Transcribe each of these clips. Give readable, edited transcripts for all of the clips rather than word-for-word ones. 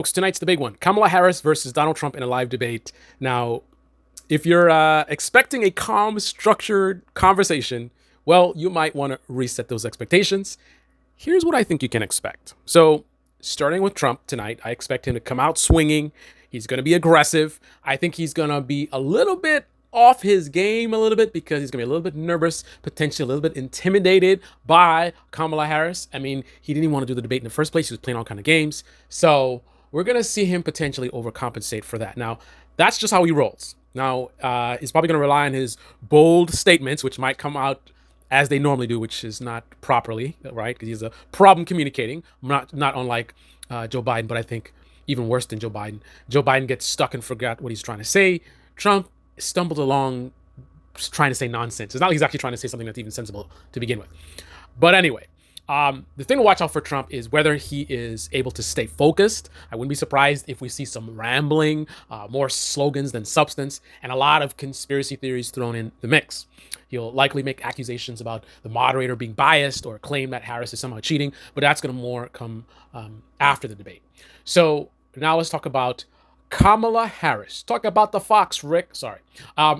Folks, tonight's the big one. Kamala Harris versus Donald Trump in a live debate. Now, if you're expecting a calm, structured conversation, well, you might want to reset those expectations. Here's what I think you can expect. So, starting with Trump tonight, I expect him to come out swinging. He's going to be aggressive. I think he's going to be a little bit off his game a little bit because he's going to be a little bit nervous, potentially a little bit intimidated by Kamala Harris. I mean, he didn't even want to do the debate in the first place. He was playing all kind of games. So we're going to see him potentially overcompensate for that. Now, that's just how he rolls. Now, he's probably going to rely on his bold statements, which might come out as they normally do, which is not properly, right? Because he's a problem communicating, not unlike Joe Biden, but I think even worse than Joe Biden. Joe Biden gets stuck and forgot what he's trying to say. Trump stumbled along trying to say nonsense. It's not like he's actually trying to say something that's even sensible to begin with. But anyway, the thing to watch out for Trump is whether he is able to stay focused. I wouldn't be surprised if we see some rambling, more slogans than substance, and a lot of conspiracy theories thrown in the mix. He'll likely make accusations about the moderator being biased or claim that Harris is somehow cheating, but that's going to more come after the debate. So now let's talk about Kamala Harris. Talk about the Fox, Rick. Sorry.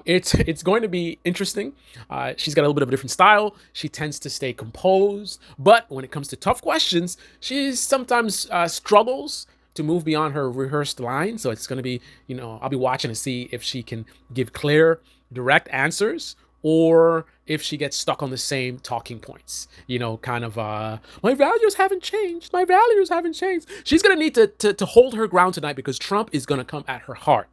It's going to be interesting. She's got a little bit of a different style. She tends to stay composed, but when it comes to tough questions, she sometimes struggles to move beyond her rehearsed line. So it's going to be, I'll be watching to see if she can give clear, direct answers or if she gets stuck on the same talking points, kind of, my values haven't changed. My values haven't changed. She's going to need to hold her ground tonight because Trump is going to come at her hard.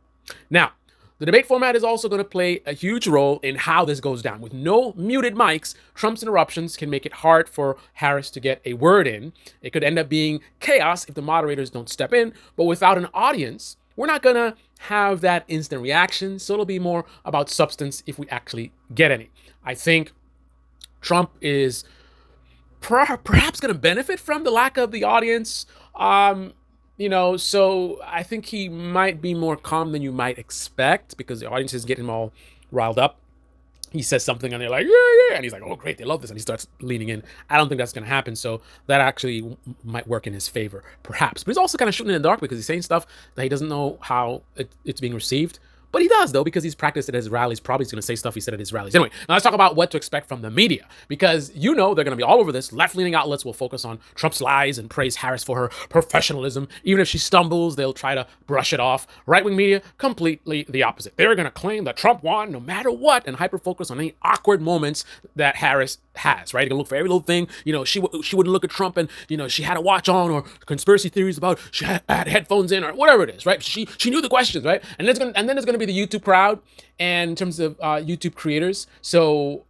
Now, the debate format is also going to play a huge role in how this goes down. With no muted mics, Trump's interruptions can make it hard for Harris to get a word in. It could end up being chaos if the moderators don't step in, but without an audience, we're not going to have that instant reaction. So it'll be more about substance if we actually get any. I think Trump is perhaps going to benefit from the lack of the audience. So I think he might be more calm than you might expect because the audience is getting him all riled up. He says something and they're like, yeah, and he's like, oh, great, they love this. And he starts leaning in. I don't think that's going to happen. So that actually might work in his favor, perhaps. But he's also kind of shooting in the dark because he's saying stuff that he doesn't know how it's being received. But he does, though, because he's practiced it at his rallies. Probably he's going to say stuff he said at his rallies. Anyway, now let's talk about what to expect from the media. Because they're going to be all over this. Left-leaning outlets will focus on Trump's lies and praise Harris for her professionalism. Even if she stumbles, they'll try to brush it off. Right-wing media, completely the opposite. They're going to claim that Trump won no matter what and hyper-focus on any awkward moments that Harris has, right? They're going to look for every little thing. She wouldn't look at Trump and, she had a watch on or conspiracy theories about she had headphones in or whatever it is, right? She knew the questions, right? And then there's going to be the YouTube crowd and in terms of YouTube creators. So,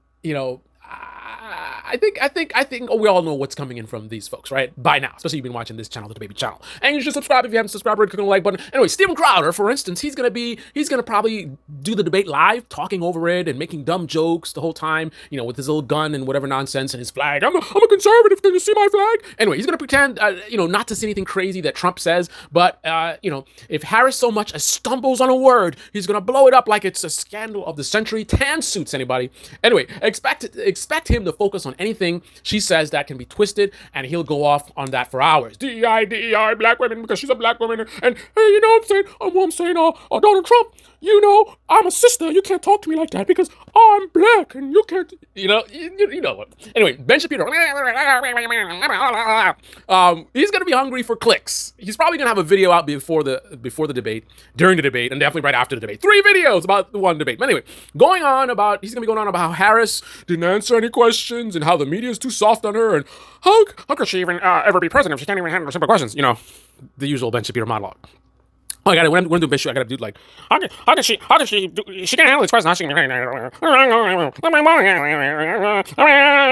I think we all know what's coming in from these folks, right? By now, especially if you've been watching this channel, the Baby Channel. And you should subscribe if you haven't subscribed, click on the like button. Anyway, Steven Crowder, for instance, he's gonna probably do the debate live, talking over it and making dumb jokes the whole time, with his little gun and whatever nonsense and his flag. I'm a conservative, can you see my flag? Anyway, he's gonna pretend, not to see anything crazy that Trump says, but, if Harris so much as stumbles on a word, he's gonna blow it up like it's a scandal of the century. Tan suits anybody. Anyway, expect him to focus on anything she says that can be twisted, and he'll go off on that for hours. DEI, DEI, black women, because she's a black woman, and hey, I'm saying, Donald Trump, I'm a sister, you can't talk to me like that because I'm black, and you can't, you know what. Anyway, Ben Shapiro, he's gonna be hungry for clicks. He's probably gonna have a video out before the debate, during the debate, and definitely right after the debate. 3 videos about the one debate. But anyway, he's gonna be going on about how Harris didn't answer any questions and how the media is too soft on her, and how could she even ever be president if she can't even handle simple questions? The usual Ben Shapiro monologue. Oh, when I'm doing Ben Shapiro, I gotta do like, how can she can't handle this question? How she can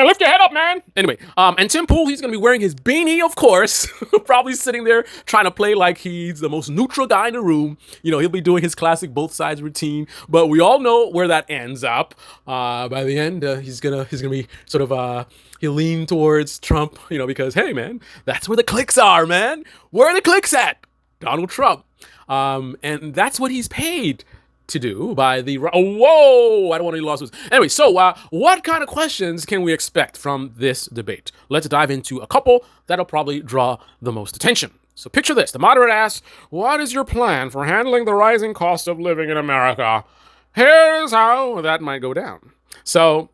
lift your head up, man. Anyway, and Tim Pool, he's gonna be wearing his beanie, of course, probably sitting there trying to play like he's the most neutral guy in the room. He'll be doing his classic both sides routine, but we all know where that ends up. By the end, he's gonna be sort of he'll lean towards Trump, because hey, man, that's where the clicks are, man. Where are the clicks at? Donald Trump. And that's what he's paid to do by the... whoa! I don't want any lawsuits. Anyway, so what kind of questions can we expect from this debate? Let's dive into a couple that'll probably draw the most attention. So picture this. The moderator asks, what is your plan for handling the rising cost of living in America? Here's how that might go down. So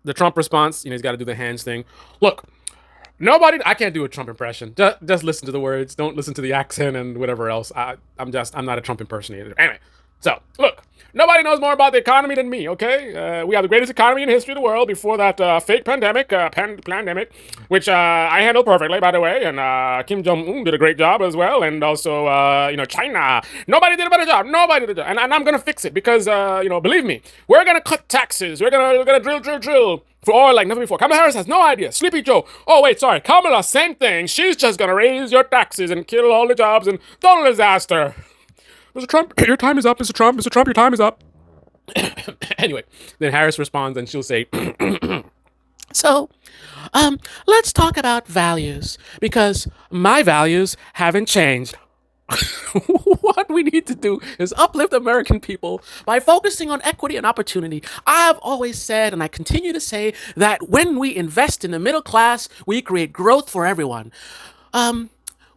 the Trump response, he's got to do the hands thing. Look, I can't do a Trump impression. Just listen to the words. Don't listen to the accent and whatever else. I'm not a Trump impersonator. Anyway, so look, nobody knows more about the economy than me, okay? We have the greatest economy in the history of the world before that fake pandemic, which I handled perfectly, by the way, and Kim Jong-un did a great job as well, and also, China. Nobody did a better job. Nobody did a job. And I'm going to fix it because, believe me, we're going to cut taxes. We're going to drill for oil like never before. Kamala Harris has no idea. Sleepy Joe. Oh, wait, sorry. Kamala, same thing. She's just going to raise your taxes and kill all the jobs and total disaster. Mr. Trump, your time is up, Mr. Trump. Mr. Trump, your time is up. Anyway, then Harris responds and she'll say, so, let's talk about values because my values haven't changed. What we need to do is uplift American people by focusing on equity and opportunity. I've always said, and I continue to say, that when we invest in the middle class, we create growth for everyone.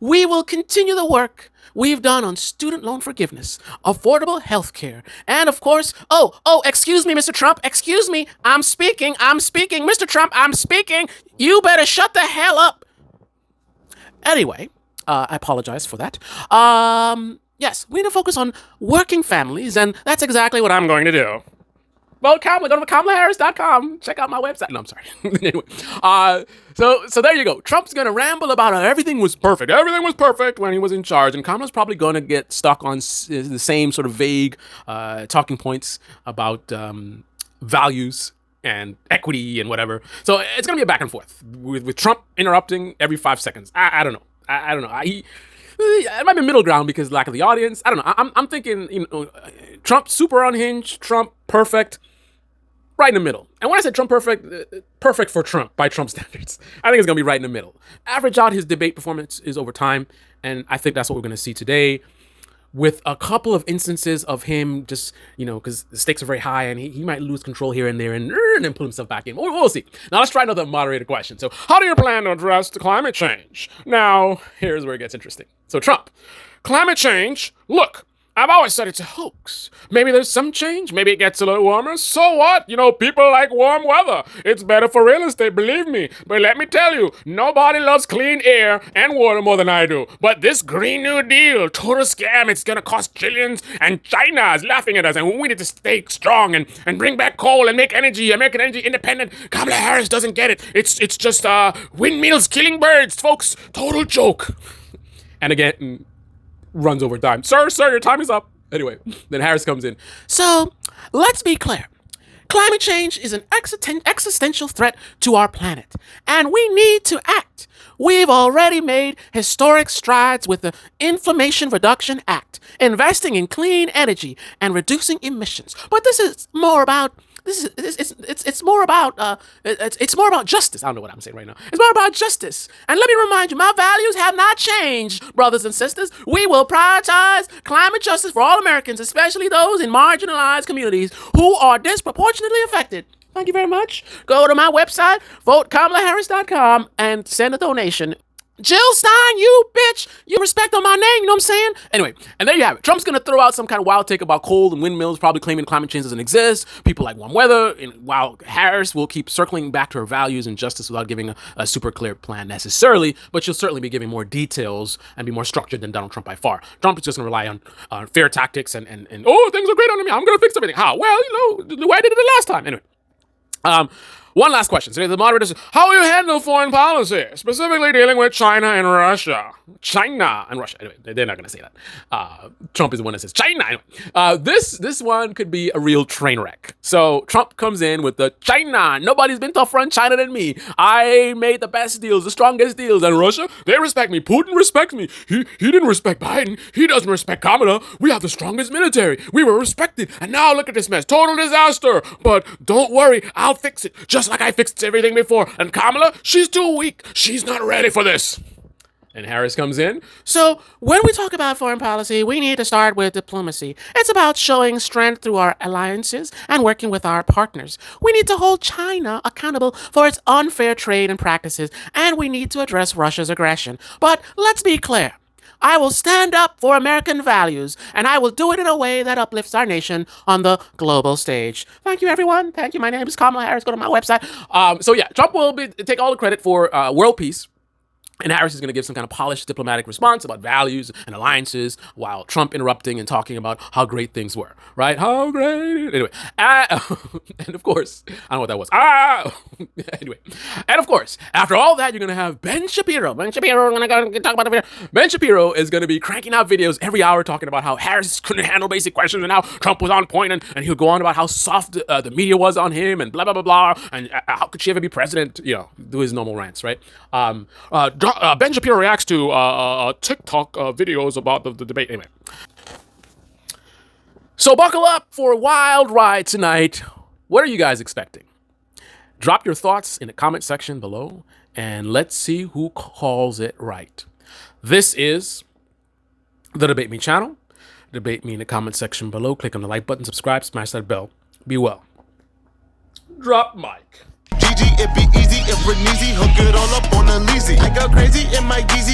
We will continue the work we've done on student loan forgiveness, affordable health care, and of course, excuse me, Mr. Trump, excuse me, I'm speaking, Mr. Trump, I'm speaking, you better shut the hell up. Anyway, I apologize for that. Yes, we need to focus on working families, and that's exactly what I'm going to do. Vote Kamala. Go to KamalaHarris.com. Check out my website. No, I'm sorry. Anyway, so there you go. Trump's going to ramble about how everything was perfect. Everything was perfect when he was in charge. And Kamala's probably going to get stuck on the same sort of vague talking points about values and equity and whatever. So it's going to be a back and forth with Trump interrupting every 5 seconds. I don't know. I don't know. It might be middle ground because lack of the audience. I don't know. I'm thinking, Trump super unhinged, Trump perfect, right in the middle. And when I say Trump perfect, perfect for Trump by Trump standards. I think it's going to be right in the middle. Average out his debate performance is over time. And I think that's what we're going to see today, with a couple of instances of him just, because the stakes are very high and he might lose control here and there and then pull himself back in. We'll see. Now let's try another moderated question. So how do you plan to address the climate change? Now, here's where it gets interesting. So Trump, climate change, look, I've always said it's a hoax. Maybe there's some change. Maybe it gets a little warmer. So what? People like warm weather. It's better for real estate, believe me. But let me tell you, nobody loves clean air and water more than I do. But this Green New Deal, total scam. It's going to cost trillions. And China is laughing at us. And we need to stay strong and bring back coal and make American energy independent. Kamala Harris doesn't get it. It's just windmills killing birds, folks. Total joke. And again, runs over time. Sir, your time is up. Anyway, then Harris comes in. So, let's be clear. Climate change is an existential threat to our planet, and we need to act. We've already made historic strides with the Inflation Reduction Act, investing in clean energy and reducing emissions. But this is more about it's more about justice. I don't know what I'm saying right now. It's more about justice. And let me remind you, my values have not changed, brothers and sisters. We will prioritize climate justice for all Americans, especially those in marginalized communities who are disproportionately affected. Thank you very much. Go to my website, votekamalaharris.com, and send a donation. Jill Stein, you bitch. You respect on my name, you know what I'm saying? Anyway, and there you have it. Trump's going to throw out some kind of wild take about coal and windmills, probably claiming climate change doesn't exist. People like warm weather. And while Harris will keep circling back to her values and justice without giving a super clear plan necessarily, but she'll certainly be giving more details and be more structured than Donald Trump by far. Trump is just going to rely on fair tactics and things are great under me. I'm going to fix everything. How? Well, the way I did it the last time. Anyway. One last question. So the moderator says, how will you handle foreign policy, specifically dealing with China and Russia? Anyway, they're not going to say that. Trump is the one that says China. Anyway, this one could be a real train wreck. So Trump comes in with the China. Nobody's been tougher on China than me. I made the best deals, the strongest deals. And Russia, they respect me. Putin respects me. He didn't respect Biden. He doesn't respect Kamala. We have the strongest military. We were respected. And now look at this mess. Total disaster. But don't worry. I'll fix it. Just like I fixed everything before. And Kamala, she's too weak. She's not ready for this. And Harris comes in. So when we talk about foreign policy, we need to start with diplomacy. It's about showing strength through our alliances and working with our partners. We need to hold China accountable for its unfair trade and practices, and we need to address Russia's aggression. But let's be clear. I will stand up for American values, and I will do it in a way that uplifts our nation on the global stage. Thank you, everyone. Thank you. My name is Kamala Harris. Go to my website. So yeah, Trump will take all the credit for world peace. And Harris is going to give some kind of polished diplomatic response about values and alliances, while Trump interrupting and talking about how great things were, right? How great. Anyway, and of course, I don't know what that was. Anyway, and of course, after all that, you're going to have Ben Shapiro. Ben Shapiro, I'm going to talk about the video. Ben Shapiro is going to be cranking out videos every hour talking about how Harris couldn't handle basic questions and how Trump was on point, and he'll go on about how soft the media was on him and blah, blah, blah, blah, and how could she ever be president? You know, do his normal rants, right? Ben Shapiro reacts to TikTok videos about the debate. Anyway. So buckle up for a wild ride tonight. What are you guys expecting? Drop your thoughts in the comment section below, and let's see who calls it right. This is the Debate Me channel. Debate me in the comment section below. Click on the like button, subscribe, smash that bell. Be well. Drop mic. GG, it be easy, if we're easy, hook it all up on a leasy. I go crazy in my DZ.